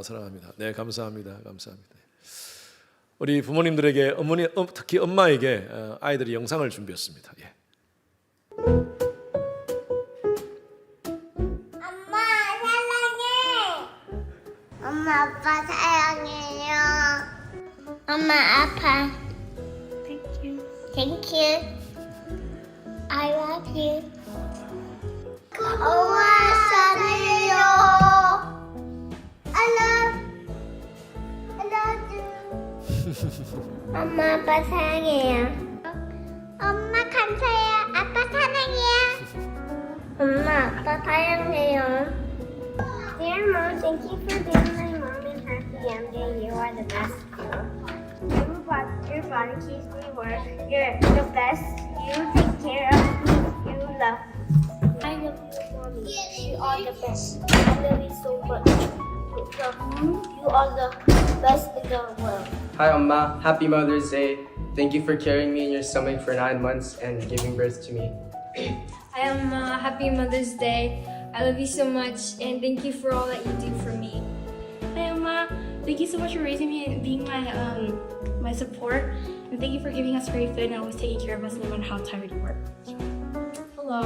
사랑합니다. 네, 감사합니다. 감사합니다. 우리 부모님들에게 특히 엄마에게 아이들이 영상을 준비했습니다. 예. 엄마 사랑해. 엄마 아빠 사랑해요. 엄마 아빠. Thank you. Thank you. I love you. 엄마 사랑해요. I love you. 엄마 아빠 사랑해요. 엄마 감사해요. 아빠 사랑해요. 엄마 아빠 사랑해요. Dear Mom, thank you for being my mommy happy every day. You are the best. Your body keeps me warm. You're the best. You take care of me. You love me. I love you, Mommy. You are the best. I love you so much. You are the best in the world. Hi, Amma. Happy Mother's Day. Thank you for carrying me in your stomach for 9 months and giving birth to me. Hi, Amma. Happy Mother's Day. I love you so much, and thank you for all that you do for me. Hi, Emma. Thank you so much for raising me and being my support. And thank you for giving us great food and always taking care of us no matter how tired we were. Hello.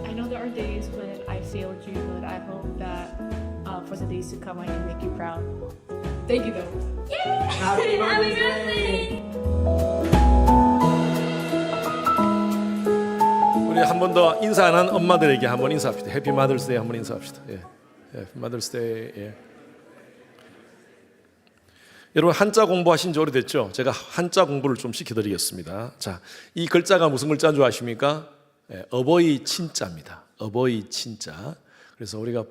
I know there are days when I failed you, but I hope that for the days to come, I can make you proud. Thank you, though. Happy Mother's Day! 우리 한 번 더 인사 안 한 엄마들에게 한번 인사합시다. 해피 마더스데이 한번 인사합시다. 예. 해피 마더스데이. 예. 여러분 한자 공부하신 지 오래됐죠? 제가 한자 공부를 좀 시켜드리겠습니다. 자, 이 글자가 무슨 글자인 줄 아십니까? 예, 어버이 친자입니다. 어버이 친자. 그래서 우리가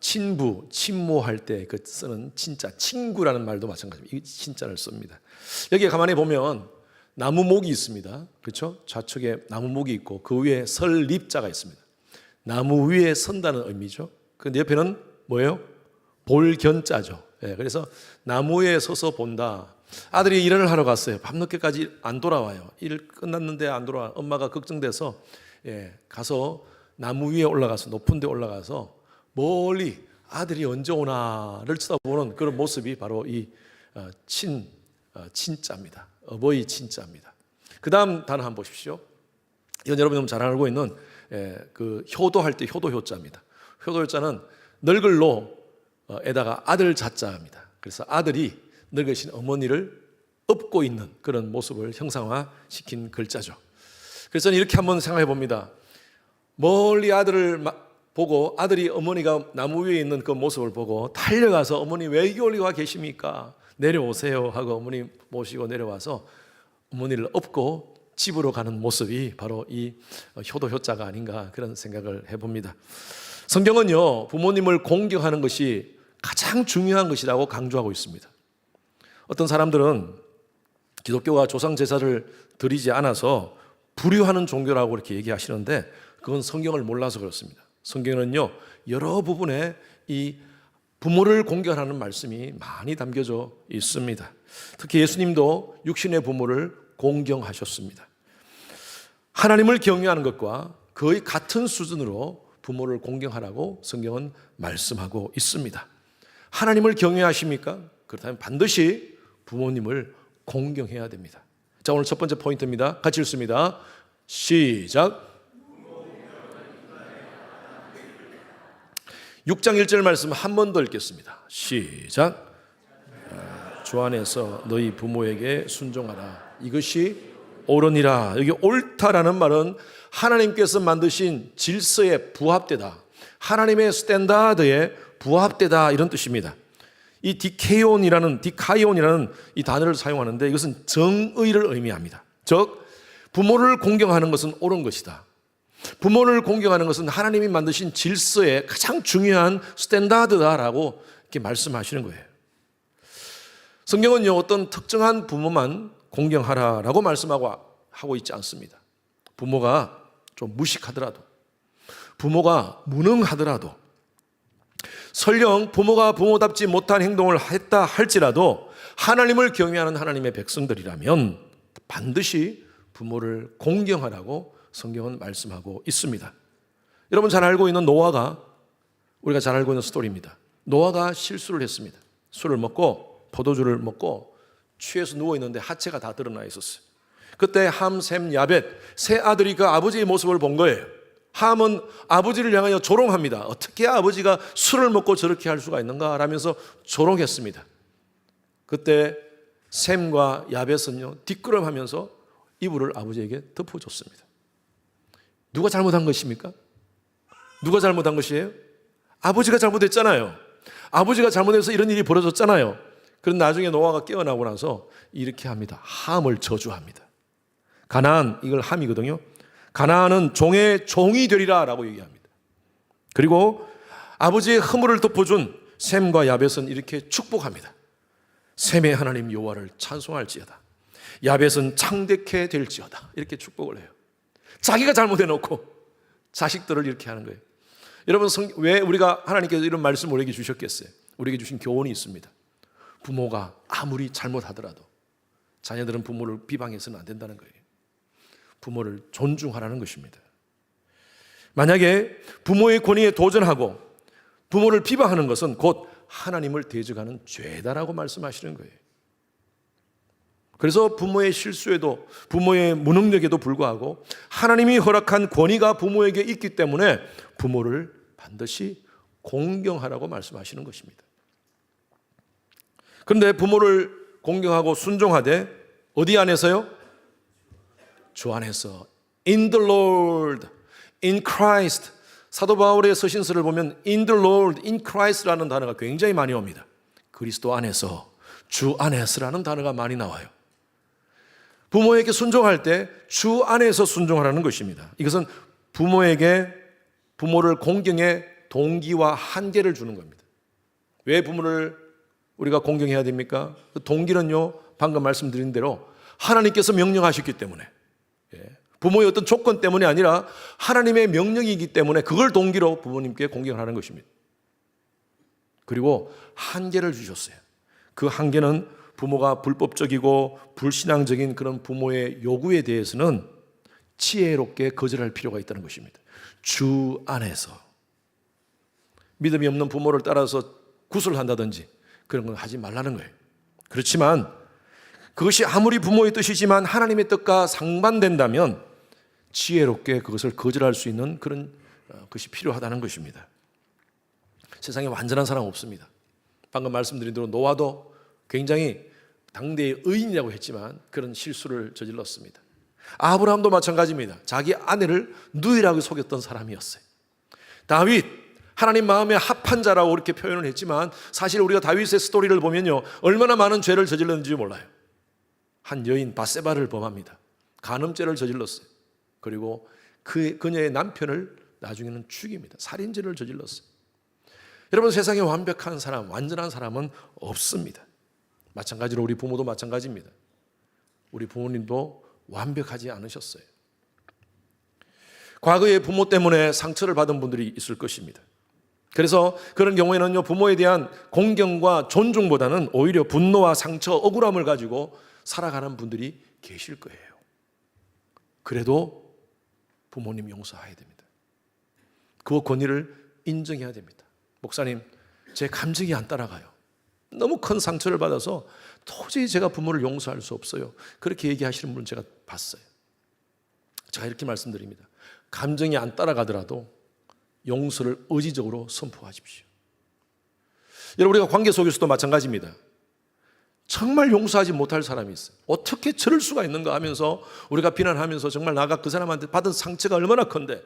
친부, 친모할 때 그 쓰는 친자, 친구라는 말도 마찬가지입니다. 이 친자를 씁니다. 여기에 가만히 보면 나무목이 있습니다. 그렇죠? 좌측에 나무목이 있고 그 위에 설립자가 있습니다. 나무 위에 선다는 의미죠. 근데 옆에는 뭐예요? 볼견자죠. 예, 그래서 나무 위에 서서 본다. 아들이 일을 하러 갔어요. 밤늦게까지 안 돌아와요. 일 끝났는데 안 돌아와. 엄마가 걱정돼서 가서 나무 위에 올라가서 높은 데 올라가서 멀리 아들이 언제 오나를 쳐다보는 그런 모습이 바로 이 친자입니다. 어버이 친자입니다. 그 다음 단어 한번 보십시오. 이건 여러분이 너무 잘 알고 있는 그 효도할 때 효도효자입니다. 효도효자는 늙을로 에다가 아들 자자입니다. 그래서 아들이 늙으신 어머니를 업고 있는 그런 모습을 형상화시킨 글자죠. 그래서 저는 이렇게 한번 생각해 봅니다. 멀리 아들을 보고 아들이 어머니가 나무 위에 있는 그 모습을 보고 달려가서 어머니 왜 여기 와 계십니까? 내려오세요 하고 어머니 모시고 내려와서 어머니를 업고 집으로 가는 모습이 바로 이 효도효자가 아닌가 그런 생각을 해봅니다. 성경은요 부모님을 공경하는 것이 가장 중요한 것이라고 강조하고 있습니다. 어떤 사람들은 기독교가 조상 제사를 드리지 않아서 불효하는 종교라고 이렇게 얘기하시는데 그건 성경을 몰라서 그렇습니다. 성경에는요 여러 부분에 이 부모를 공경하는 말씀이 많이 담겨져 있습니다. 특히 예수님도 육신의 부모를 공경하셨습니다. 하나님을 경외하는 것과 거의 같은 수준으로 부모를 공경하라고 성경은 말씀하고 있습니다. 하나님을 경외하십니까? 그렇다면 반드시 부모님을 공경해야 됩니다. 자, 오늘 첫 번째 포인트입니다. 같이 읽습니다. 시작. 6장 1절 말씀 한 번 더 읽겠습니다. 시작. 주 안에서 너희 부모에게 순종하라. 이것이 옳으니라. 여기 옳다라는 말은 하나님께서 만드신 질서에 부합되다. 하나님의 스탠다드에 부합되다 이런 뜻입니다. 이 디카이온이라는 이 단어를 사용하는데 이것은 정의를 의미합니다. 즉 부모를 공경하는 것은 옳은 것이다. 부모를 공경하는 것은 하나님이 만드신 질서의 가장 중요한 스탠다드다라고 이렇게 말씀하시는 거예요. 성경은요 어떤 특정한 부모만 공경하라라고 말씀하고 있지 않습니다. 부모가 좀 무식하더라도 부모가 무능하더라도 설령 부모가 부모답지 못한 행동을 했다 할지라도 하나님을 경외하는 하나님의 백성들이라면 반드시 부모를 공경하라고 성경은 말씀하고 있습니다. 여러분 잘 알고 있는 노아가 우리가 잘 알고 있는 스토리입니다. 노아가 실수를 했습니다. 술을 먹고 포도주를 먹고 취해서 누워있는데 하체가 다 드러나 있었어요. 그때 함, 셈, 야벳 세 아들이 그 아버지의 모습을 본 거예요. 함은 아버지를 향하여 조롱합니다. 어떻게 아버지가 술을 먹고 저렇게 할 수가 있는가 라면서 조롱했습니다. 그때 셈과 야벳은요 뒷걸음하면서 이불을 아버지에게 덮어줬습니다. 누가 잘못한 것입니까? 누가 잘못한 것이에요? 아버지가 잘못했잖아요. 아버지가 잘못해서 이런 일이 벌어졌잖아요. 그런데 나중에 노아가 깨어나고 나서 이렇게 합니다. 함을 저주합니다. 가나안, 이걸 함이거든요. 가나안은 종의 종이 되리라 라고 얘기합니다. 그리고 아버지의 허물을 덮어준 셈과 야벳은 이렇게 축복합니다. 셈의 하나님 여호와를 찬송할지어다. 야벳은 창대케 될지어다. 이렇게 축복을 해요. 자기가 잘못해놓고 자식들을 이렇게 하는 거예요. 여러분, 왜 우리가 하나님께서 이런 말씀을 우리에게 주셨겠어요? 우리에게 주신 교훈이 있습니다. 부모가 아무리 잘못하더라도 자녀들은 부모를 비방해서는 안 된다는 거예요. 부모를 존중하라는 것입니다. 만약에 부모의 권위에 도전하고 부모를 비방하는 것은 곧 하나님을 대적하는 죄다라고 말씀하시는 거예요. 그래서 부모의 실수에도 부모의 무능력에도 불구하고 하나님이 허락한 권위가 부모에게 있기 때문에 부모를 반드시 공경하라고 말씀하시는 것입니다. 그런데 부모를 공경하고 순종하되 어디 안에서요? 주 안에서. In the Lord, in Christ. 사도 바울의 서신서를 보면 in the Lord, in Christ라는 단어가 굉장히 많이 옵니다. 그리스도 안에서, 주 안에서라는 단어가 많이 나와요. 부모에게 순종할 때 주 안에서 순종하라는 것입니다. 이것은 부모를 공경의 동기와 한계를 주는 겁니다. 왜 부모를 우리가 공경해야 됩니까? 그 동기는요, 방금 말씀드린 대로 하나님께서 명령하셨기 때문에, 부모의 어떤 조건 때문이 아니라 하나님의 명령이기 때문에 그걸 동기로 부모님께 공경을 하는 것입니다. 그리고 한계를 주셨어요. 그 한계는 부모가 불법적이고 불신앙적인 그런 부모의 요구에 대해서는 지혜롭게 거절할 필요가 있다는 것입니다. 주 안에서. 믿음이 없는 부모를 따라서 구슬한다든지 그런 건 하지 말라는 거예요. 그렇지만 그것이 아무리 부모의 뜻이지만 하나님의 뜻과 상반된다면 지혜롭게 그것을 거절할 수 있는 그런 것이 필요하다는 것입니다. 세상에 완전한 사람 없습니다. 방금 말씀드린 대로 노아도 굉장히 당대의 의인이라고 했지만 그런 실수를 저질렀습니다. 아브라함도 마찬가지입니다. 자기 아내를 누이라고 속였던 사람이었어요. 다윗, 하나님 마음에 합한 자라고 그렇게 표현을 했지만 사실 우리가 다윗의 스토리를 보면요, 얼마나 많은 죄를 저질렀는지 몰라요. 한 여인 바세바를 범합니다. 간음죄를 저질렀어요. 그리고 그녀의 남편을 나중에는 죽입니다. 살인죄를 저질렀어요. 여러분, 세상에 완벽한 사람, 완전한 사람은 없습니다. 마찬가지로 우리 부모도 마찬가지입니다. 우리 부모님도 완벽하지 않으셨어요. 과거에 부모 때문에 상처를 받은 분들이 있을 것입니다. 그래서 그런 경우에는요, 부모에 대한 공경과 존중보다는 오히려 분노와 상처, 억울함을 가지고 살아가는 분들이 계실 거예요. 그래도 부모님 용서해야 됩니다. 그 권위를 인정해야 됩니다. 목사님, 제 감정이 안 따라가요. 너무 큰 상처를 받아서 도저히 제가 부모를 용서할 수 없어요. 그렇게 얘기하시는 분은 제가 봤어요. 제가 이렇게 말씀드립니다. 감정이 안 따라가더라도 용서를 의지적으로 선포하십시오. 여러분, 우리가 관계 속에서도 마찬가지입니다. 정말 용서하지 못할 사람이 있어요. 어떻게 저럴 수가 있는가 하면서 우리가 비난하면서 정말 나가 그 사람한테 받은 상처가 얼마나 큰데,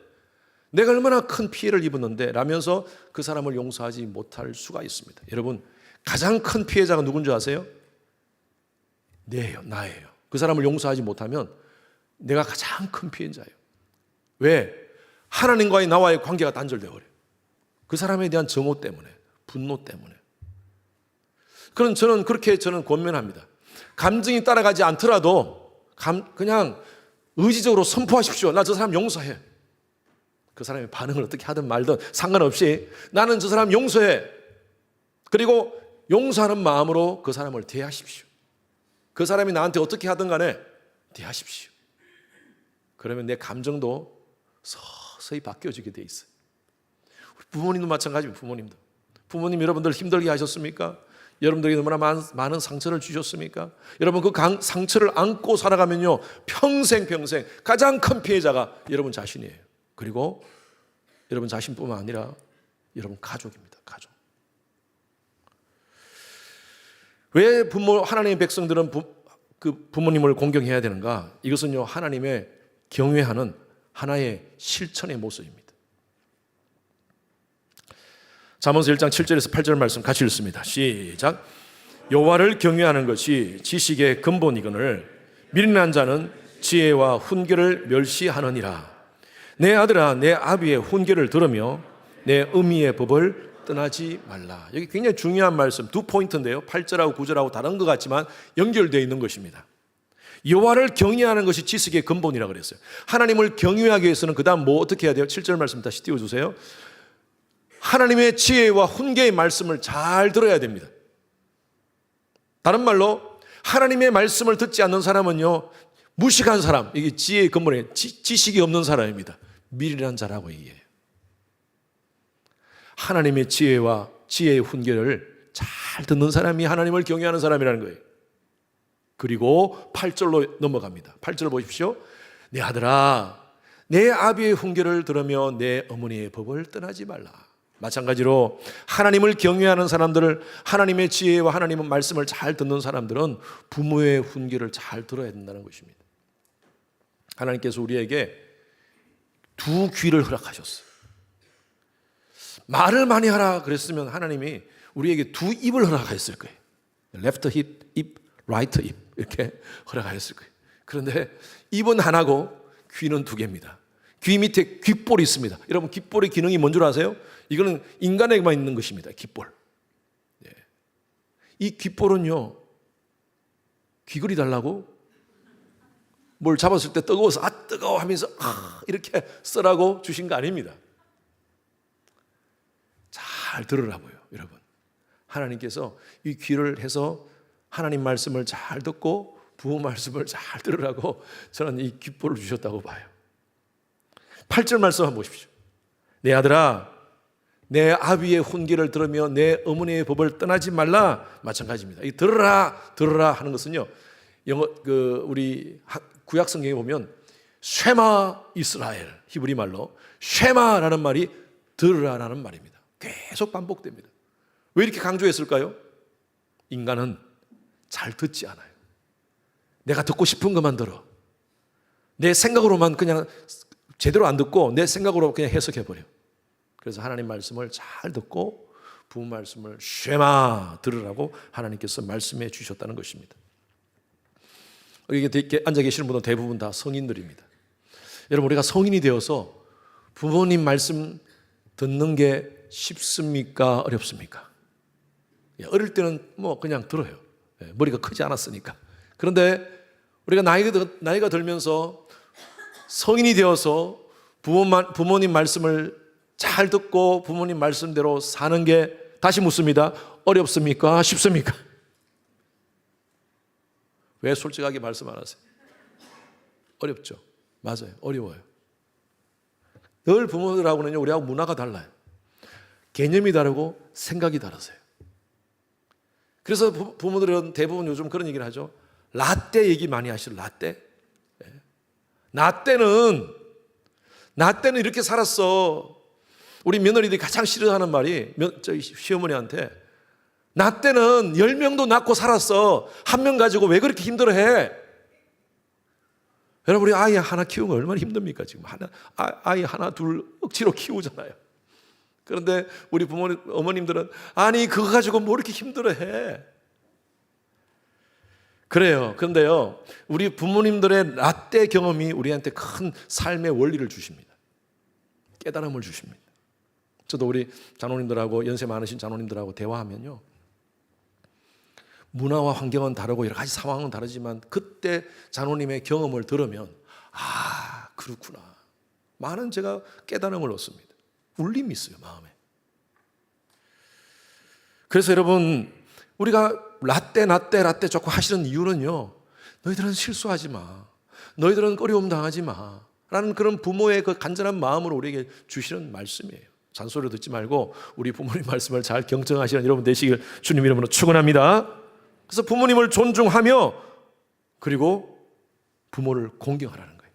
내가 얼마나 큰 피해를 입었는데 라면서 그 사람을 용서하지 못할 수가 있습니다. 여러분, 가장 큰 피해자가 누군지 아세요? 나예요. 그 사람을 용서하지 못하면 내가 가장 큰 피해자예요. 왜? 하나님과의 나와의 관계가 단절되어 버려요. 그 사람에 대한 정오 때문에, 분노 때문에. 그럼 저는 그렇게 권면합니다. 감정이 따라가지 않더라도 그냥 의지적으로 선포하십시오. 나 저 사람 용서해. 그 사람의 반응을 어떻게 하든 말든 상관없이 나는 저 사람 용서해. 그리고 용서하는 마음으로 그 사람을 대하십시오. 그 사람이 나한테 어떻게 하든 간에 대하십시오. 그러면 내 감정도 서서히 바뀌어지게 돼 있어요. 우리 부모님도 마찬가지입니다. 부모님 여러분들 힘들게 하셨습니까? 여러분들에게 너무나 많은 상처를 주셨습니까? 여러분 그 상처를 안고 살아가면요 평생 가장 큰 피해자가 여러분 자신이에요. 그리고 여러분 자신뿐만 아니라 여러분 가족입니다. 가족. 왜 하나님의 백성들은 부모님을 공경해야 되는가? 이것은요 하나님의 경외하는 하나의 실천의 모습입니다. 잠언서 1장 7절에서 8절 말씀 같이 읽습니다. 시작. 여호와를 경외하는 것이 지식의 근본이거늘 미련한 자는 지혜와 훈계를 멸시하느니라. 내 아들아 내 아비의 훈계를 들으며 내 어미의 법을 떠나지 말라. 여기 굉장히 중요한 말씀 두 포인트인데요. 8절하고 9절하고 다른 것 같지만 연결되어 있는 것입니다. 여호와를 경외하는 것이 지식의 근본이라고 그랬어요. 하나님을 경외하기 위해서는 그 다음 어떻게 해야 돼요? 7절 말씀 다시 띄워주세요. 하나님의 지혜와 훈계의 말씀을 잘 들어야 됩니다. 다른 말로 하나님의 말씀을 듣지 않는 사람은요 무식한 사람, 이게 지혜의 근본에 지식이 없는 사람입니다. 미련한 자라고 얘기해요. 하나님의 지혜와 지혜의 훈계를 잘 듣는 사람이 하나님을 경외하는 사람이라는 거예요. 그리고 8절로 넘어갑니다. 8절 보십시오. 내 아들아 내 아비의 훈계를 들으며 내 어머니의 법을 떠나지 말라. 마찬가지로 하나님을 경외하는 사람들을 하나님의 지혜와 하나님의 말씀을 잘 듣는 사람들은 부모의 훈계를 잘 들어야 된다는 것입니다. 하나님께서 우리에게 두 귀를 허락하셨어요. 말을 많이 하라 그랬으면 하나님이 우리에게 두 입을 허락하셨을 거예요. Left 입, right 입 이렇게 허락하셨을 거예요. 그런데 입은 하나고 귀는 두 개입니다. 귀 밑에 귓볼이 있습니다. 여러분 귓볼의 기능이 뭔 줄 아세요? 이거는 인간에게만 있는 것입니다. 귓볼. 이 귓볼은요 귀걸이 달라고 뭘 잡았을 때 뜨거워서 뜨거워 하면서 이렇게 쓰라고 주신 거 아닙니다. 잘 들으라고요. 여러분 하나님께서 이 귀를 해서 하나님 말씀을 잘 듣고 부모 말씀을 잘 들으라고 저는 이 귓볼을 주셨다고 봐요. 8절 말씀 한번 보십시오. 내 아들아 내 아비의 훈계를 들으며 내 어머니의 법을 떠나지 말라. 마찬가지입니다. 이 들으라 하는 것은요 영어 우리 구약 성경에 보면 쉐마 이스라엘 히브리 말로 쉐마라는 말이 들으라라는 말입니다. 계속 반복됩니다. 왜 이렇게 강조했을까요? 인간은 잘 듣지 않아요. 내가 듣고 싶은 것만 들어. 내 생각으로만 그냥 제대로 안 듣고 내 생각으로 그냥 해석해버려. 그래서 하나님 말씀을 잘 듣고 부모 말씀을 쉐마 들으라고 하나님께서 말씀해 주셨다는 것입니다. 여기 앉아 계시는 분은 대부분 다 성인들입니다. 여러분 우리가 성인이 되어서 부모님 말씀 듣는 게 쉽습니까? 어렵습니까? 어릴 때는 뭐 그냥 들어요. 머리가 크지 않았으니까. 그런데 우리가 나이가 들면서 성인이 되어서 부모님 말씀을 잘 듣고 부모님 말씀대로 사는 게 다시 묻습니다. 어렵습니까? 쉽습니까? 왜 솔직하게 말씀 안 하세요? 어렵죠. 맞아요. 어려워요. 늘 부모들하고는요 우리하고 문화가 달라요. 개념이 다르고 생각이 다르세요. 그래서 부모들은 대부분 요즘 그런 얘기를 하죠. 라떼 얘기 많이 하시죠. 라떼. 나 때는 이렇게 살았어. 우리 며느리들이 가장 싫어하는 말이 시어머니한테 나 때는 10명도 낳고 살았어. 한 명 가지고 왜 그렇게 힘들어해? 여러분 우리 아이 하나 키우면 얼마나 힘듭니까? 지금 아이 하나 둘 억지로 키우잖아요. 그런데 우리 어머님들은 아니 그거 가지고 뭐 이렇게 힘들어해? 그래요. 그런데요 우리 부모님들의 라떼 경험이 우리한테 큰 삶의 원리를 주십니다. 깨달음을 주십니다. 저도 우리 장로님들하고 연세 많으신 장로님들하고 대화하면요 문화와 환경은 다르고 여러 가지 상황은 다르지만 그때 장로님의 경험을 들으면 그렇구나. 많은 제가 깨달음을 얻습니다. 울림이 있어요 마음에. 그래서 여러분 우리가 라떼 자꾸 하시는 이유는요 너희들은 실수하지 마. 너희들은 어려움 당하지 마. 라는 그런 부모의 그 간절한 마음으로 우리에게 주시는 말씀이에요. 잔소리 듣지 말고 우리 부모님 말씀을 잘 경청하시는 여러분 되시길 주님 이름으로 축원합니다. 그래서 부모님을 존중하며 그리고 부모를 공경하라는 거예요.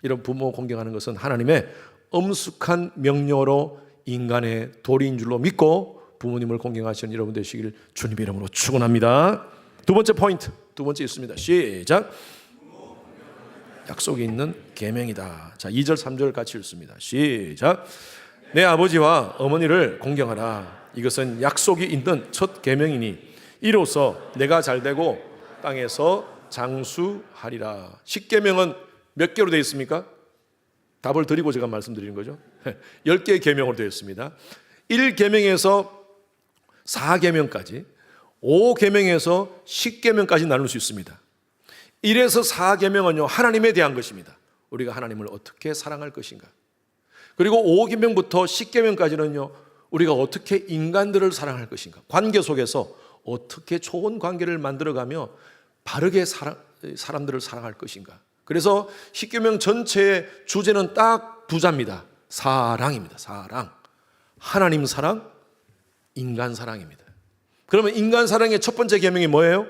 이런 부모 공경하는 것은 하나님의 엄숙한 명령으로 인간의 도리인 줄로 믿고 부모님을 공경하시는 여러분 되시길 주님 이름으로 축원합니다. 두 번째 포인트, 두 번째 있습니다. 시작. 약속이 있는 계명이다. 자, 2절 3절 같이 읽습니다. 시작. 내 아버지와 어머니를 공경하라. 이것은 약속이 있는 첫 계명이니 이로써 내가 잘되고 땅에서 장수하리라. 10계명은 몇 개로 되어 있습니까? 답을 드리고 제가 말씀드리는 거죠. 10개의 계명으로 되어 있습니다. 1계명에서 4계명까지, 5계명에서 10계명까지 나눌 수 있습니다. 1에서 4계명은요, 하나님에 대한 것입니다. 우리가 하나님을 어떻게 사랑할 것인가. 그리고 5계명부터 10계명까지는요, 우리가 어떻게 인간들을 사랑할 것인가. 관계 속에서 어떻게 좋은 관계를 만들어가며 바르게 사람들을 사랑할 것인가. 그래서 10계명 전체의 주제는 딱 두 자입니다. 사랑입니다. 사랑. 하나님 사랑, 인간 사랑입니다. 그러면 인간 사랑의 첫 번째 계명이 뭐예요?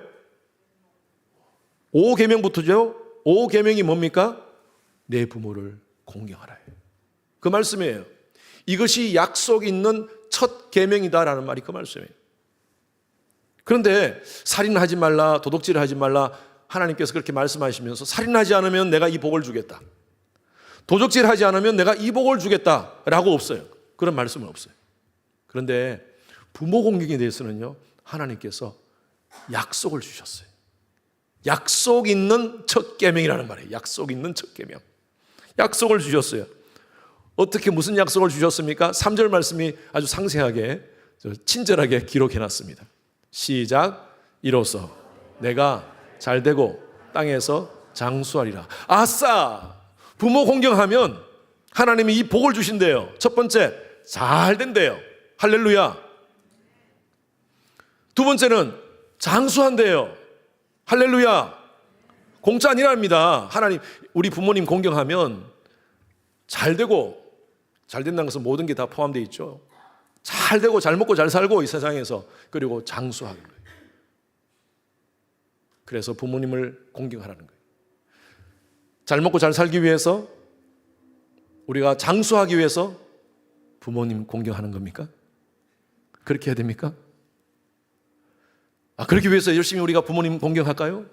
5계명부터죠. 5계명이 뭡니까? 내 부모를 공경하라. 그 말씀이에요. 이것이 약속 있는 첫 계명이다라는 말이 그 말씀이에요. 그런데 살인하지 말라, 도둑질하지 말라, 하나님께서 그렇게 말씀하시면서 살인하지 않으면 내가 이 복을 주겠다, 도둑질하지 않으면 내가 이 복을 주겠다라고 없어요. 그런 말씀은 없어요. 그런데 부모 공경에 대해서는요, 하나님께서 약속을 주셨어요. 약속 있는 첫 계명이라는 말이에요. 약속 있는 첫 계명. 약속을 주셨어요. 어떻게 무슨 약속을 주셨습니까? 3절 말씀이 아주 상세하게 친절하게 기록해 놨습니다. 시작. 이로써 내가 잘되고 땅에서 장수하리라. 아싸! 부모 공경하면 하나님이 이 복을 주신대요. 첫 번째, 잘 된대요. 할렐루야. 두 번째는 장수한대요. 할렐루야. 공짜 아니랍니다. 하나님, 우리 부모님 공경하면 잘 되고, 잘 된다는 것은 모든 게 다 포함되어 있죠. 잘 되고 잘 먹고 잘 살고 이 세상에서, 그리고 장수하는 거예요. 그래서 부모님을 공경하라는 거예요. 잘 먹고 잘 살기 위해서, 우리가 장수하기 위해서 부모님 공경하는 겁니까? 그렇게 해야 됩니까? 그렇기 위해서 열심히 우리가 부모님 공경할까요?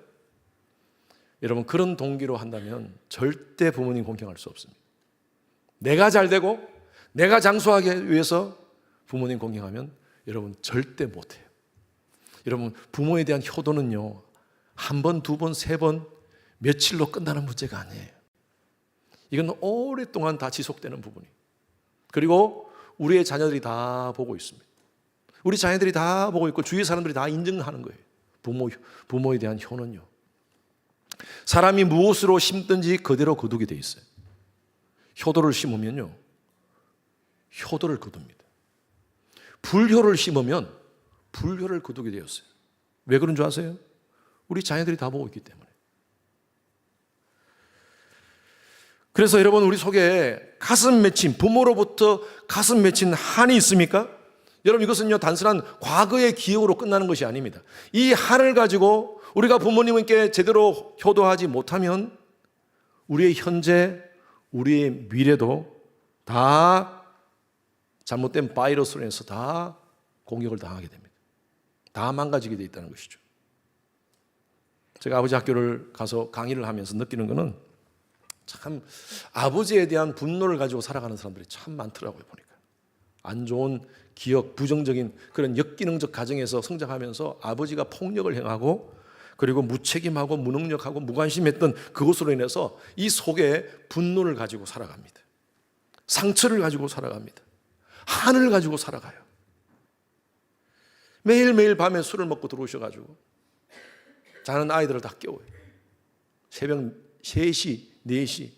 여러분, 그런 동기로 한다면 절대 부모님 공경할 수 없습니다. 내가 잘 되고 내가 장수하기 위해서 부모님 공경하면 여러분 절대 못해요. 여러분, 부모에 대한 효도는요, 한 번, 두 번, 세 번, 며칠로 끝나는 문제가 아니에요. 이건 오랫동안 다 지속되는 부분이. 그리고 우리의 자녀들이 다 보고 있습니다. 우리 자녀들이 다 보고 있고 주위 사람들이 다 인정하는 거예요. 부모에 대한 효는요. 사람이 무엇으로 심든지 그대로 거두게 돼 있어요. 효도를 심으면요, 효도를 거둡니다. 불효를 심으면 불효를 거두게 되었어요. 왜 그런 줄 아세요? 우리 자녀들이 다 보고 있기 때문에. 그래서 여러분, 우리 속에 가슴 맺힌, 부모로부터 가슴 맺힌 한이 있습니까? 여러분, 이것은요, 단순한 과거의 기억으로 끝나는 것이 아닙니다. 이 한을 가지고 우리가 부모님께 제대로 효도하지 못하면 우리의 현재, 우리의 미래도 다 잘못된 바이러스로 인해서 다 공격을 당하게 됩니다. 다 망가지게 돼 있다는 것이죠. 제가 아버지 학교를 가서 강의를 하면서 느끼는 것은 참 아버지에 대한 분노를 가지고 살아가는 사람들이 참 많더라고요. 보니까 안 좋은 기억, 부정적인 그런 역기능적 가정에서 성장하면서 아버지가 폭력을 행하고 그리고 무책임하고 무능력하고 무관심했던 그것으로 인해서 이 속에 분노를 가지고 살아갑니다. 상처를 가지고 살아갑니다. 한을 가지고 살아가요. 매일매일 밤에 술을 먹고 들어오셔가지고 자는 아이들을 다 깨워요. 새벽 3시, 4시.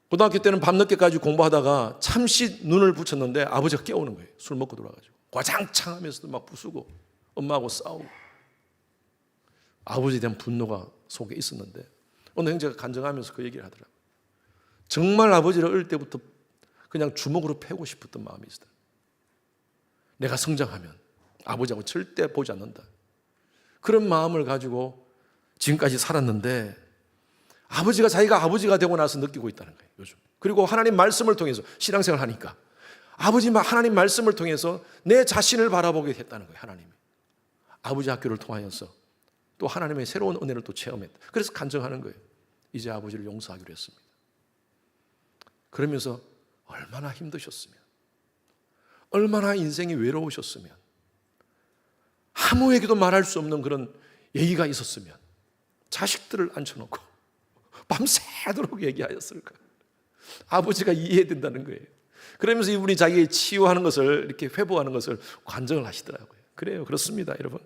고등학교 때는 밤늦게까지 공부하다가 잠시 눈을 붙였는데 아버지가 깨우는 거예요. 술 먹고 들어와가지고 과장창 하면서도 막 부수고 엄마하고 싸우고. 아버지에 대한 분노가 속에 있었는데 어느 형제가 간증하면서 그 얘기를 하더라고요. 정말 아버지를 어릴 때부터 그냥 주먹으로 패고 싶었던 마음이 있었다. 내가 성장하면 아버지하고 절대 보지 않는다. 그런 마음을 가지고 지금까지 살았는데 아버지가 자기가 아버지가 되고 나서 느끼고 있다는 거예요, 요즘. 그리고 하나님 말씀을 통해서 신앙생활을 하니까 하나님 말씀을 통해서 내 자신을 바라보게 됐다는 거예요, 하나님이. 아버지 학교를 통하여서 또 하나님의 새로운 은혜를 또 체험했다. 그래서 간증하는 거예요. 이제 아버지를 용서하기로 했습니다. 그러면서 얼마나 힘드셨으면, 얼마나 인생이 외로우셨으면, 아무에게도 말할 수 없는 그런 얘기가 있었으면 자식들을 앉혀놓고 밤새도록 얘기하였을까. 아버지가 이해된다는 거예요. 그러면서 이분이 자기의 치유하는 것을, 이렇게 회복하는 것을 관정을 하시더라고요. 그래요, 그렇습니다, 여러분.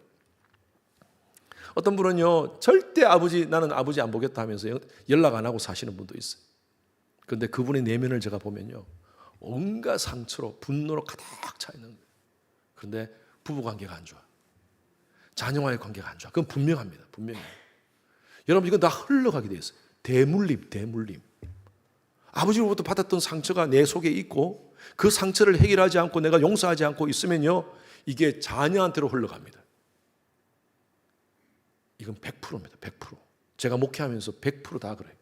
어떤 분은요, 절대 나는 아버지 안 보겠다 하면서 연락 안 하고 사시는 분도 있어요. 그런데 그분의 내면을 제가 보면요, 온갖 상처로, 분노로 가득 차 있는 거예요. 그런데 부부 관계가 안 좋아, 자녀와의 관계가 안 좋아. 그건 분명합니다, 분명해요. 여러분, 이건 다 흘러가게 돼 있어요. 대물림. 아버지로부터 받았던 상처가 내 속에 있고 그 상처를 해결하지 않고 내가 용서하지 않고 있으면요, 이게 자녀한테로 흘러갑니다. 이건 100%입니다. 100%. 제가 목회하면서 100% 그래요.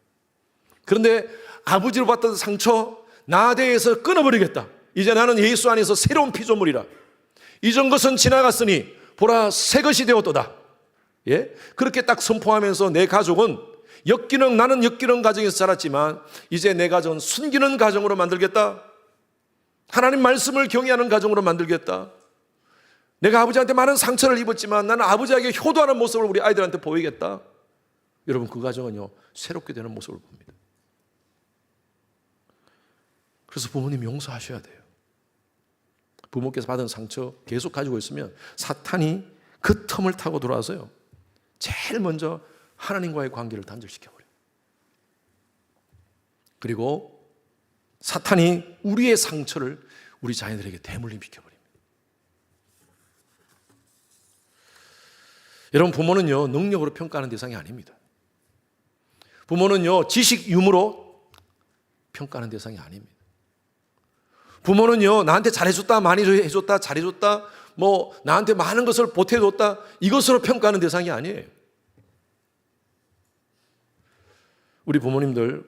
그런데 아버지로 받던 상처 나 대해서 끊어버리겠다. 이제 나는 예수 안에서 새로운 피조물이라. 이전 것은 지나갔으니 보라 새 것이 되었도다. 예? 그렇게 딱 선포하면서 내 가족은 나는 엮이는 가정에서 자랐지만 이제 내 가정은 숨기는 가정으로 만들겠다. 하나님 말씀을 경외하는 가정으로 만들겠다. 내가 아버지한테 많은 상처를 입었지만 나는 아버지에게 효도하는 모습을 우리 아이들한테 보이겠다. 여러분, 그 가정은요, 새롭게 되는 모습을 봅니다. 그래서 부모님 용서하셔야 돼요. 부모께서 받은 상처 계속 가지고 있으면 사탄이 그 틈을 타고 들어와서요, 제일 먼저 하나님과의 관계를 단절시켜버려요. 그리고 사탄이 우리의 상처를 우리 자녀들에게 대물림시켜버립니다. 여러분, 부모는요, 능력으로 평가하는 대상이 아닙니다. 부모는요, 지식 유무로 평가하는 대상이 아닙니다. 부모는요, 나한테 잘해줬다, 많이 해줬다, 잘해줬다, 나한테 많은 것을 보태줬다, 이것으로 평가하는 대상이 아니에요. 우리 부모님들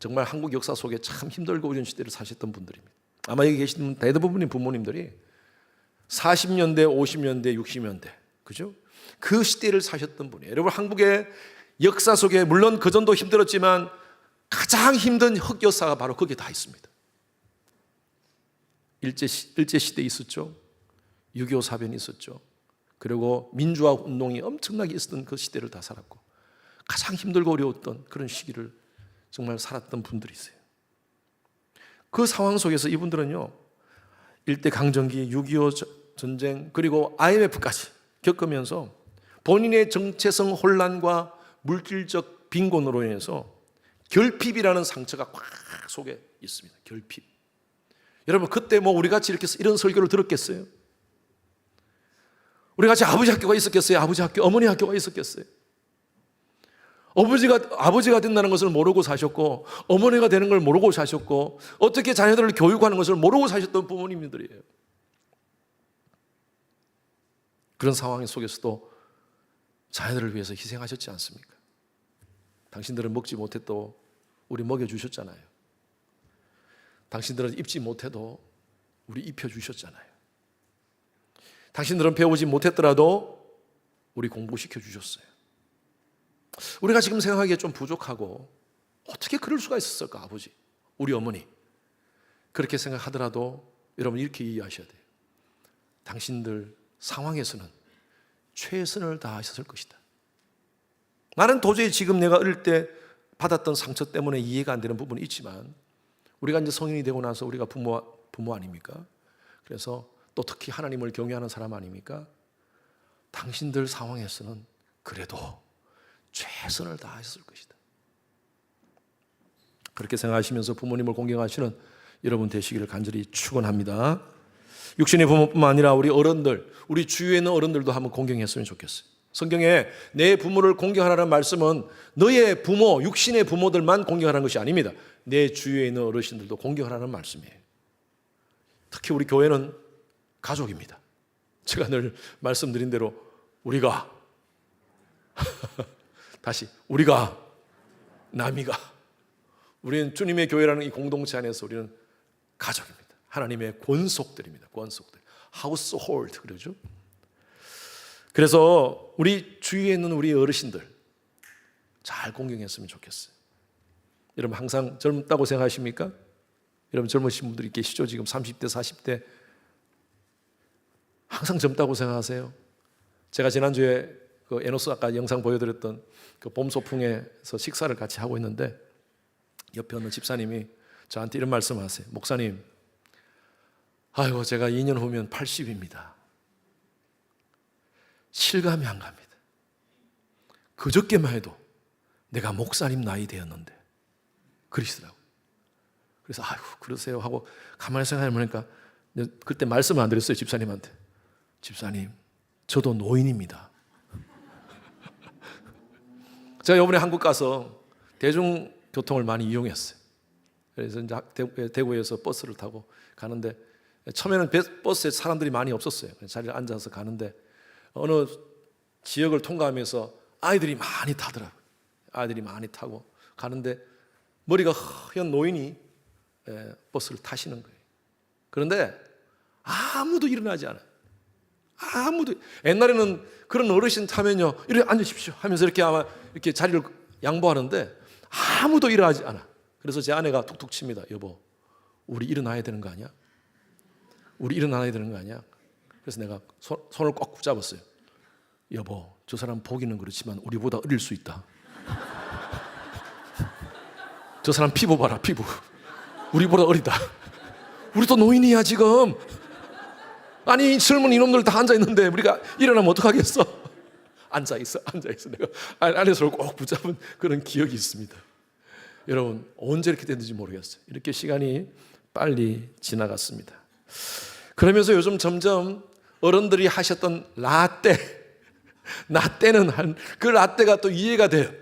정말 한국 역사 속에 참 힘들고 어려운 시대를 사셨던 분들입니다. 아마 여기 계신 대부분의 부모님들이 40년대, 50년대, 60년대, 그죠? 그 시대를 사셨던 분이에요. 여러분, 한국의 역사 속에 물론 그전도 힘들었지만 가장 힘든 흑역사가 바로 거기에 다 있습니다. 일제시대 있었죠. 6.25 사변이 있었죠. 그리고 민주화 운동이 엄청나게 있었던 그 시대를 다 살았고 가장 힘들고 어려웠던 그런 시기를 정말 살았던 분들이 있어요. 그 상황 속에서 이분들은요, 일제강점기, 6.25 전쟁, 그리고 IMF까지 겪으면서 본인의 정체성 혼란과 물질적 빈곤으로 인해서 결핍이라는 상처가 꽉 속에 있습니다. 결핍. 여러분, 그때 우리 같이 이런 설교를 들었겠어요? 우리 같이 아버지 학교가 있었겠어요? 아버지 학교, 어머니 학교가 있었겠어요? 아버지가 된다는 것을 모르고 사셨고, 어머니가 되는 걸 모르고 사셨고, 어떻게 자녀들을 교육하는 것을 모르고 사셨던 부모님들이에요. 그런 상황 속에서도 자녀들을 위해서 희생하셨지 않습니까? 당신들은 먹지 못해도 우리 먹여주셨잖아요. 당신들은 입지 못해도 우리 입혀주셨잖아요. 당신들은 배우지 못했더라도 우리 공부시켜 주셨어요. 우리가 지금 생각하기에 좀 부족하고 어떻게 그럴 수가 있었을까, 아버지, 우리 어머니. 그렇게 생각하더라도 여러분, 이렇게 이해하셔야 돼요. 당신들 상황에서는 최선을 다하셨을 것이다. 나는 도저히 지금 내가 어릴 때 받았던 상처 때문에 이해가 안 되는 부분이 있지만 우리가 이제 성인이 되고 나서 우리가 부모 아닙니까? 그래서 또 특히 하나님을 경외하는 사람 아닙니까? 당신들 상황에서는 그래도 최선을 다하셨을 것이다. 그렇게 생각하시면서 부모님을 공경하시는 여러분 되시기를 간절히 축원합니다. 육신의 부모뿐만 아니라 우리 어른들, 우리 주위에 있는 어른들도 한번 공경했으면 좋겠어요. 성경에 내 부모를 공경하라는 말씀은 너의 부모, 육신의 부모들만 공경하라는 것이 아닙니다. 내 주위에 있는 어르신들도 공경하라는 말씀이에요. 특히 우리 교회는 가족입니다. 제가 늘 말씀드린 대로 우리가 다시 우리가 남이가 우리는 주님의 교회라는 이 공동체 안에서 우리는 가족입니다. 하나님의 권속들입니다. 권속들. household 그러죠. 그래서 우리 주위에 있는 우리 어르신들 잘 공경했으면 좋겠어요. 여러분 항상 젊다고 생각하십니까? 여러분 젊으신 분들이 계시죠? 지금 30대, 40대 항상 젊다고 생각하세요? 제가 지난주에 그 에노스 아까 영상 보여드렸던 그 봄소풍에서 식사를 같이 하고 있는데 옆에 있는 집사님이 저한테 이런 말씀하세요. 목사님, 아이고 제가 2년 후면 80입니다. 실감이 안 갑니다. 그저께만 해도 내가 목사님 나이 되었는데 그러시더라고요. 그래서 아이고 그러세요 하고 가만히 생각해보니까 그때 말씀을 안 드렸어요. 집사님한테. 집사님, 저도 노인입니다. 제가 이번에 한국 가서 대중교통을 많이 이용했어요. 그래서 이제 대구에서 버스를 타고 가는데 처음에는 버스에 사람들이 많이 없었어요. 자리에 앉아서 가는데 어느 지역을 통과하면서 아이들이 많이 타더라고요. 아이들이 많이 타고 가는데 머리가 허연 노인이 버스를 타시는 거예요. 그런데 아무도 일어나지 않아요. 아무도. 옛날에는 그런 어르신 타면요, 이렇게 앉으십시오 하면서 이렇게 아마 이렇게 자리를 양보하는데 아무도 일어나지 않아. 그래서 제 아내가 툭툭 칩니다. 여보, 우리 일어나야 되는 거 아니야? 우리 일어나야 되는 거 아니야? 그래서 내가 손을 꽉 붙잡았어요. 여보, 저 사람 보기는 그렇지만 우리보다 어릴 수 있다. 저 사람 피부 봐라, 피부. 우리보다 어리다. 우리도 노인이야 지금. 아니 젊은 이놈들 다 앉아있는데 우리가 일어나면 어떡하겠어? 앉아있어. 내가 안에서 꼭 붙잡은 그런 기억이 있습니다. 여러분 언제 이렇게 됐는지 모르겠어요. 이렇게 시간이 빨리 지나갔습니다. 그러면서 요즘 점점 어른들이 하셨던 라떼는 그 라떼가 또 이해가 돼요.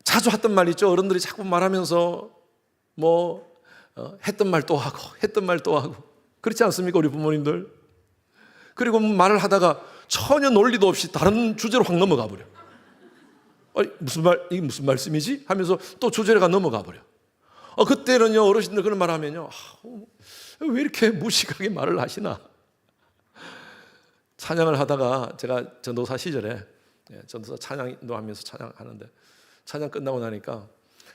자주 했던 말 있죠. 어른들이 자꾸 말하면서 했던 말 또 하고 그렇지 않습니까? 우리 부모님들. 그리고 말을 하다가 전혀 논리도 없이 다른 주제로 확 넘어가 버려. 이게 무슨 말씀이지? 하면서 또 주제가 넘어가 버려. 그때는요 어르신들 그런 말 하면요 왜 이렇게 무식하게 말을 하시나. 찬양을 하다가 제가 전도사 시절에 전도사 찬양도 하면서 찬양하는데 찬양 끝나고 나니까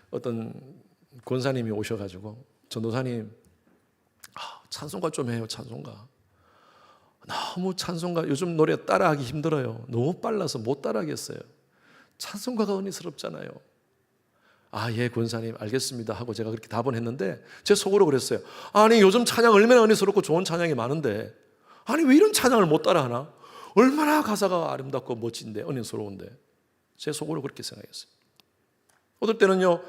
어떤 권사님이 오셔가지고 전도사님 찬송가 좀 해요. 찬송가 너무 찬송가 요즘 노래 따라하기 힘들어요. 너무 빨라서 못 따라하겠어요. 찬송가가 은혜스럽잖아요. 예 권사님 알겠습니다 하고 제가 그렇게 답은 했는데 제 속으로 그랬어요. 아니 요즘 찬양 얼마나 은혜스럽고 좋은 찬양이 많은데 아니 왜 이런 찬양을 못 따라하나. 얼마나 가사가 아름답고 멋진데 은혜스러운데. 제 속으로 그렇게 생각했어요. 어떨 때는요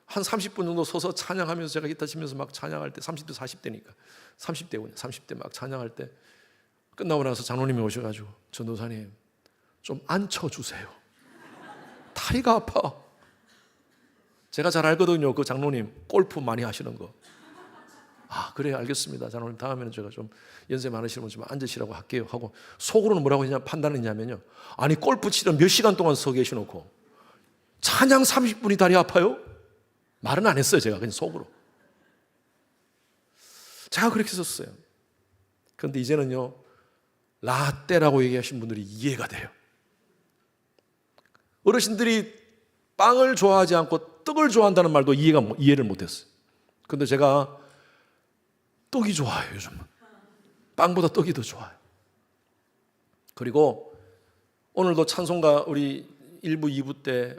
한 30분 정도 서서 찬양하면서 제가 기타 치면서 막 찬양할 때 30대 40대니까 30대군요. 30대 막 찬양할 때 끝나고 나서 장로님이 오셔가지고 전도사님 좀 앉혀주세요. 다리가 아파. 제가 잘 알거든요. 그 장로님 골프 많이 하시는 거. 그래 알겠습니다. 장로님 다음에는 제가 좀 연세 많으시는 분 좀 앉으시라고 할게요 하고 속으로는 뭐라고 판단했냐면요. 아니 골프 치러 몇 시간 동안 서 계셔놓고 찬양 30분이 다리 아파요? 말은 안 했어요. 제가 그냥 속으로. 제가 그렇게 썼어요. 그런데 이제는요 라떼라고 얘기하신 분들이 이해가 돼요. 어르신들이 빵을 좋아하지 않고 떡을 좋아한다는 말도 이해를 못했어요. 그런데 제가 떡이 좋아요. 요즘은 빵보다 떡이 더 좋아요. 그리고 오늘도 찬송가 우리 1부 2부 때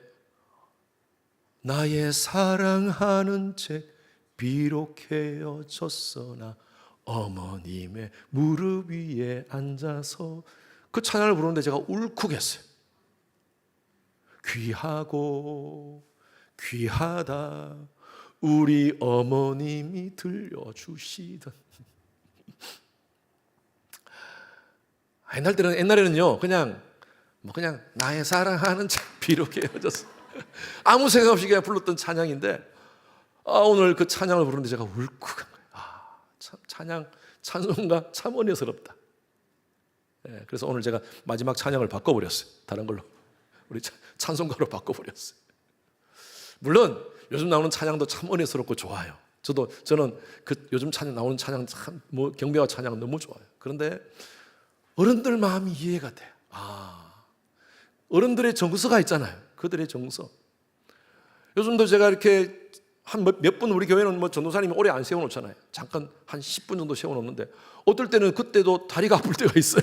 나의 사랑하는 책 비록 헤어졌으나 어머님의 무릎 위에 앉아서 그 찬양을 부르는데 제가 울컥했어요. 귀하고 귀하다 우리 어머님이 들려주시던 옛날에는요, 그냥 나의 사랑하는 참 비록 헤어졌어. 아무 생각 없이 그냥 불렀던 찬양인데, 오늘 그 찬양을 부르는데 제가 울컥한 거예요. 참 찬송가 참 은혜스럽다. 그래서 오늘 제가 마지막 찬양을 바꿔버렸어요. 다른 걸로. 우리 찬송가로 바꿔버렸어요. 물론 요즘 나오는 찬양도 참 은혜스럽고 좋아요. 저는 그 요즘 나오는 찬양 참 경배와 찬양 너무 좋아요. 그런데 어른들 마음이 이해가 돼요. 어른들의 정서가 있잖아요. 그들의 정서. 요즘도 제가 이렇게 한 몇 분, 우리 교회는 전도사님이 오래 안 세워놓잖아요. 잠깐 한 10분 정도 세워놓는데 어떨 때는 그때도 다리가 아플 때가 있어요.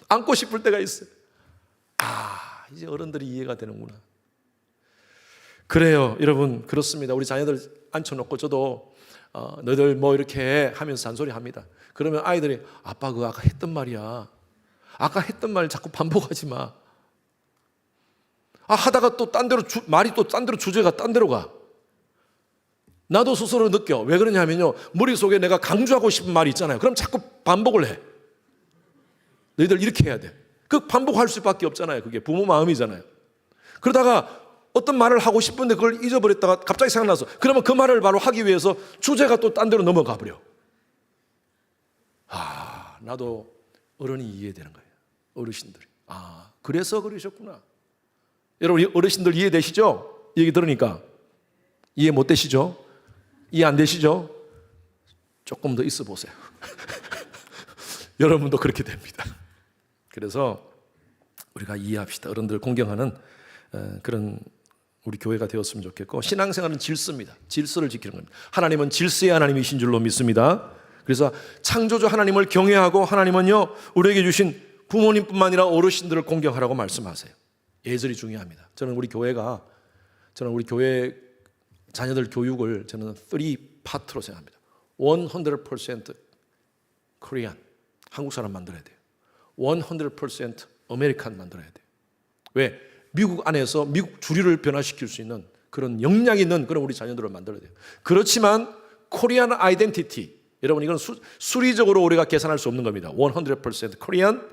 안고 싶을 때가 있어요. 이제 어른들이 이해가 되는구나. 그래요, 여러분. 그렇습니다. 우리 자녀들 앉혀놓고 저도 너희들 뭐 이렇게 해 하면서 잔소리합니다. 그러면 아이들이 아빠 그거 아까 했던 말이야. 아까 했던 말 자꾸 반복하지 마. 하다가 또 딴 데로 말이 또 딴 데로 주제가 딴 데로 가. 나도 스스로 느껴. 왜 그러냐면요, 머릿속에 내가 강조하고 싶은 말이 있잖아요. 그럼 자꾸 반복을 해. 너희들 이렇게 해야 돼. 그 반복할 수밖에 없잖아요. 그게 부모 마음이잖아요. 그러다가 어떤 말을 하고 싶은데 그걸 잊어버렸다가 갑자기 생각나서 그러면 그 말을 바로 하기 위해서 주제가 또 딴 데로 넘어가 버려. 나도 어른이 이해되는 거예요. 어르신들이. 그래서 그러셨구나. 여러분 어르신들 이해되시죠? 이 얘기 들으니까. 이해 못 되시죠? 이해 안 되시죠? 조금 더 있어 보세요. 여러분도 그렇게 됩니다. 그래서 우리가 이해합시다. 어른들 공경하는 그런 우리 교회가 되었으면 좋겠고, 신앙생활은 질서입니다. 질서를 지키는 겁니다. 하나님은 질서의 하나님이신 줄로 믿습니다. 그래서 창조주 하나님을 경외하고, 하나님은요 우리에게 주신 부모님뿐만 아니라 어르신들을 공경하라고 말씀하세요. 예절이 중요합니다. 저는 우리 교회 자녀들 교육을 저는 3파트로 생각합니다. 100% 코리안, 한국 사람 만들어야 돼요. 100% 아메리칸 만들어야 돼요. 왜? 미국 안에서 미국 주류를 변화시킬 수 있는 그런 역량 있는 그런 우리 자녀들을 만들어야 돼요. 그렇지만 코리안 아이덴티티, 여러분 이건 수리적으로 우리가 계산할 수 없는 겁니다. 100% 코리안,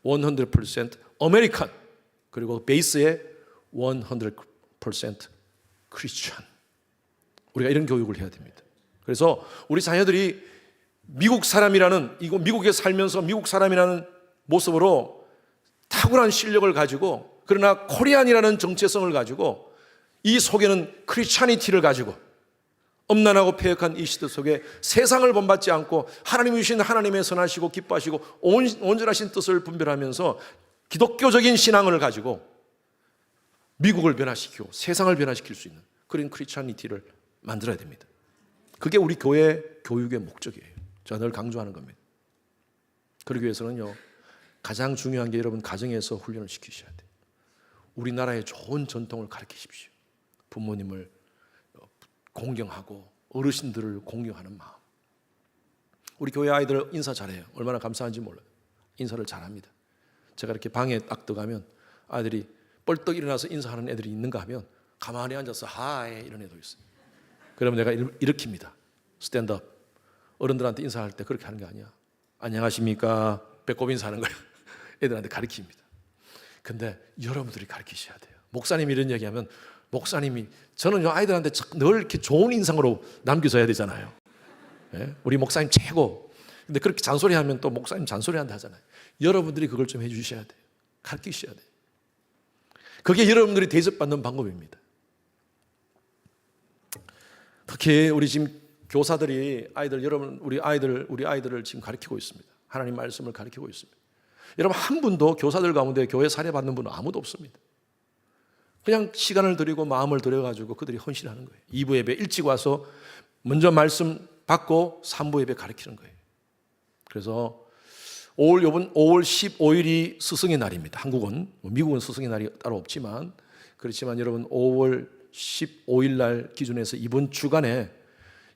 100% 아메리칸, 그리고 베이스에 100% 크리스천. 우리가 이런 교육을 해야 됩니다. 그래서 우리 자녀들이 미국 사람이라는, 미국에 살면서 미국 사람이라는 모습으로 탁월한 실력을 가지고, 그러나 코리안이라는 정체성을 가지고, 이 속에는 크리스찬이티를 가지고 엄난하고 패역한 이 시대 속에 세상을 본받지 않고 하나님이 주신 하나님의 선하시고 기뻐하시고 온전하신 뜻을 분별하면서 기독교적인 신앙을 가지고 미국을 변화시키고 세상을 변화시킬 수 있는 그런 크리스찬이티를 만들어야 됩니다. 그게 우리 교회 교육의 목적이에요. 제가 늘 강조하는 겁니다. 그러기 위해서는요, 가장 중요한 게 여러분 가정에서 훈련을 시키셔야 돼요. 우리나라의 좋은 전통을 가르치십시오. 부모님을 공경하고 어르신들을 공경하는 마음. 우리 교회 아이들 인사 잘해요. 얼마나 감사한지 몰라요. 인사를 잘합니다. 제가 이렇게 방에 딱 들어가면 아이들이 벌떡 일어나서 인사하는 애들이 있는가 하면 가만히 앉아서 하이 이런 애도 있어요. 그러면 내가 일으킵니다. 스탠드업. 어른들한테 인사할 때 그렇게 하는 게 아니야. 안녕하십니까. 배꼽 인사하는 거예요. 애들한테 가르칩니다. 근데 여러분들이 가르치셔야 돼요. 목사님이 이런 얘기하면 목사님이, 저는 아이들한테 늘 이렇게 좋은 인상으로 남겨줘야 되잖아요. 네? 우리 목사님 최고. 근데 그렇게 잔소리하면 또 목사님 잔소리한다 하잖아요. 여러분들이 그걸 좀 해주셔야 돼요. 가르치셔야 돼요. 그게 여러분들이 대접받는 방법입니다. 특히 우리 지금 교사들이 우리 아이들을 지금 가르치고 있습니다. 하나님 말씀을 가르치고 있습니다. 여러분 한 분도 교사들 가운데 교회 사례 받는 분은 아무도 없습니다. 그냥 시간을 들이고 마음을 들여가지고 그들이 헌신하는 거예요. 2부 예배 일찍 와서 먼저 말씀 받고 3부 예배 가르치는 거예요. 그래서 이번 5월 15일이 스승의 날입니다. 한국은, 미국은 스승의 날이 따로 없지만, 그렇지만 여러분 5월 15일 날 기준에서 이번 주간에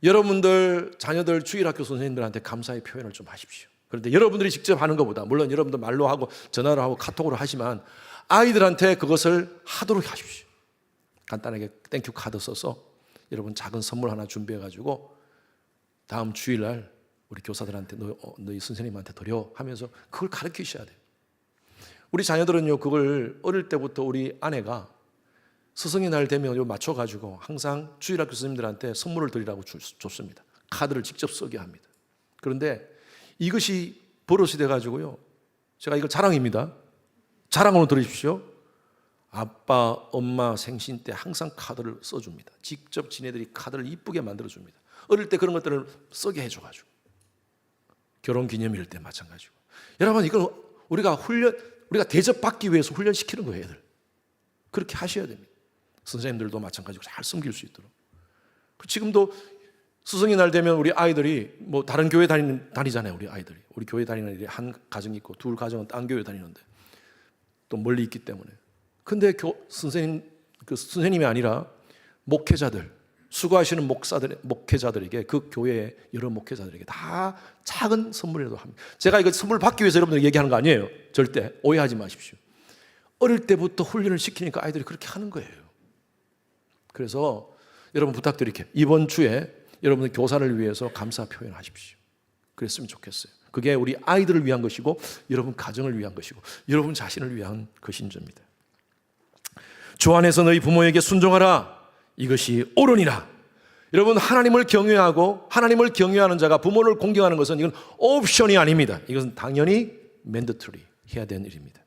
여러분들 자녀들 주일학교 선생님들한테 감사의 표현을 좀 하십시오. 그런데 여러분들이 직접 하는 것보다, 물론 여러분들 말로 하고 전화로 하고 카톡으로 하지만 아이들한테 그것을 하도록 하십시오. 간단하게 땡큐 카드 써서 여러분 작은 선물 하나 준비해가지고 다음 주일날 우리 교사들한테 너희 선생님한테 드려 하면서 그걸 가르치셔야 돼요. 우리 자녀들은요, 그걸 어릴 때부터 우리 아내가 스승의 날 되면 맞춰가지고 항상 주일학교 선생님들한테 선물을 드리라고 줬습니다. 카드를 직접 쓰게 합니다. 그런데 이것이 버릇이 돼가지고요, 제가 이거 자랑입니다. 자랑으로 들으십시오. 아빠, 엄마 생신 때 항상 카드를 써줍니다. 직접 지네들이 카드를 이쁘게 만들어줍니다. 어릴 때 그런 것들을 쓰게 해줘가지고. 결혼 기념일 때 마찬가지고. 여러분, 이건 우리가 대접받기 위해서 훈련시키는 거예요, 애들. 그렇게 하셔야 됩니다. 선생님들도 마찬가지고 잘 섬길 수 있도록. 지금도 스승의 날 되면 우리 아이들이 뭐 다른 교회 다니잖아요, 우리 아이들이. 우리 교회 다니는 애들이 한 가정이 있고 둘 가정은 딴 교회 다니는데 또 멀리 있기 때문에. 근데 선생님이 아니라 목회자들, 수고하시는 목회자들에게, 그 교회의 여러 목회자들에게 다 작은 선물이라도 합니다. 제가 이거 선물 받기 위해서 여러분들 얘기하는 거 아니에요. 절대 오해하지 마십시오. 어릴 때부터 훈련을 시키니까 아이들이 그렇게 하는 거예요. 그래서 여러분 부탁드릴게요. 이번 주에 여러분들 교사를 위해서 감사 표현하십시오. 그랬으면 좋겠어요. 그게 우리 아이들을 위한 것이고 여러분 가정을 위한 것이고 여러분 자신을 위한 것인지입니다. 주 안에서 너희 부모에게 순종하라. 이것이 옳으니라. 여러분, 하나님을 경외하고 하나님을 경외하는 자가 부모를 공경하는 것은 이건 옵션이 아닙니다. 이것은 당연히 맨더터리 해야 되는 일입니다.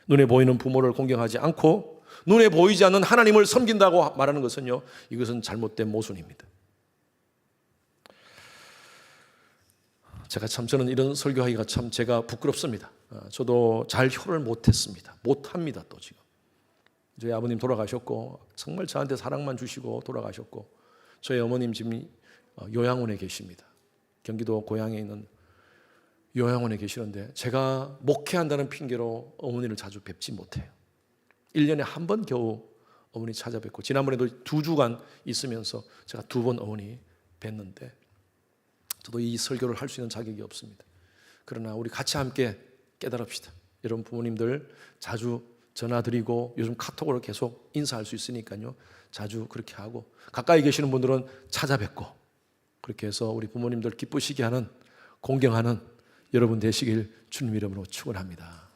눈에 보이는 부모를 공경하지 않고 눈에 보이지 않는 하나님을 섬긴다고 말하는 것은요, 이것은 잘못된 모순입니다. 저는 이런 설교하기가 참 제가 부끄럽습니다. 저도 잘 효를 못했습니다. 못합니다. 또 지금 저희 아버님 돌아가셨고 정말 저한테 사랑만 주시고 돌아가셨고, 저희 어머님 지금 요양원에 계십니다. 경기도 고향에 있는 요양원에 계시는데 제가 목회한다는 핑계로 어머니를 자주 뵙지 못해요. 1년에 한 번 겨우 어머니 찾아뵙고, 지난번에도 2주간 있으면서 제가 2번 어머니 뵀는데 저도 이 설교를 할 수 있는 자격이 없습니다. 그러나 우리 같이 함께 깨달읍시다. 여러분 부모님들 자주 전화드리고 요즘 카톡으로 계속 인사할 수 있으니까요, 자주 그렇게 하고, 가까이 계시는 분들은 찾아뵙고, 그렇게 해서 우리 부모님들 기쁘시게 하는, 공경하는 여러분 되시길 주님 이름으로 축원합니다.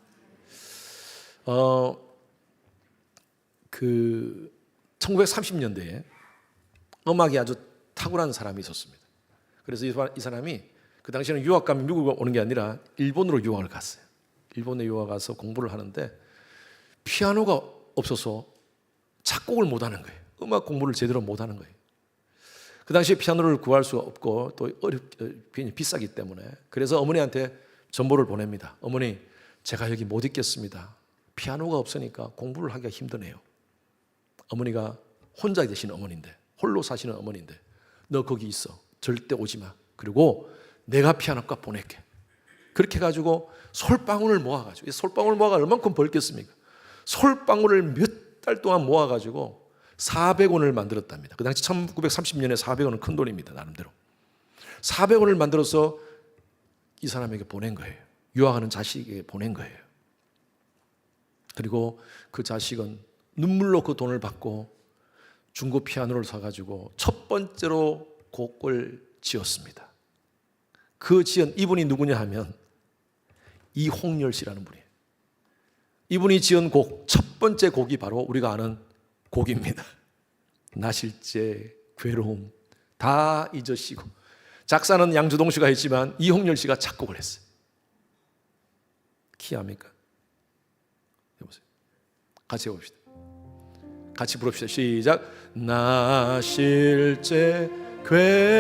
1930년대에 음악이 아주 탁월한 사람이 있었습니다. 그래서 이 사람이 그 당시에는 유학 가면 미국에 오는 게 아니라 일본으로 유학을 갔어요. 일본에 유학 가서 공부를 하는데 피아노가 없어서 작곡을 못하는 거예요. 음악 공부를 제대로 못하는 거예요. 그 당시에 피아노를 구할 수가 없고 또 비싸기 때문에, 그래서 어머니한테 전보를 보냅니다. 어머니, 제가 여기 못 있겠습니다. 피아노가 없으니까 공부를 하기가 힘드네요. 어머니가 혼자 계신 어머니인데, 홀로 사시는 어머니인데, 너 거기 있어. 절대 오지 마. 그리고 내가 피아노값 보낼게. 그렇게 해가지고 솔방울을 모아가지고, 솔방울 모아가 얼만큼 벌겠습니까? 솔방울을 몇 달 동안 모아가지고 400원을 만들었답니다. 그 당시 1930년에 400원은 큰 돈입니다. 나름대로 400원을 만들어서 이 사람에게 보낸 거예요. 유학하는 자식에게 보낸 거예요. 그리고 그 자식은 눈물로 그 돈을 받고 중고 피아노를 사가지고 첫 번째로 곡을 지었습니다. 그 지은 이분이 누구냐 하면 이홍렬 씨라는 분이에요. 이분이 지은 곡, 첫 번째 곡이 바로 우리가 아는 곡입니다. 나실제, 괴로움 다 잊으시고. 작사는 양주동 씨가 했지만 이홍렬 씨가 작곡을 했어요. 키합니까? 해보세요. 같이 해봅시다. 같이 부릅시다. 시작. 나실제, 괴로움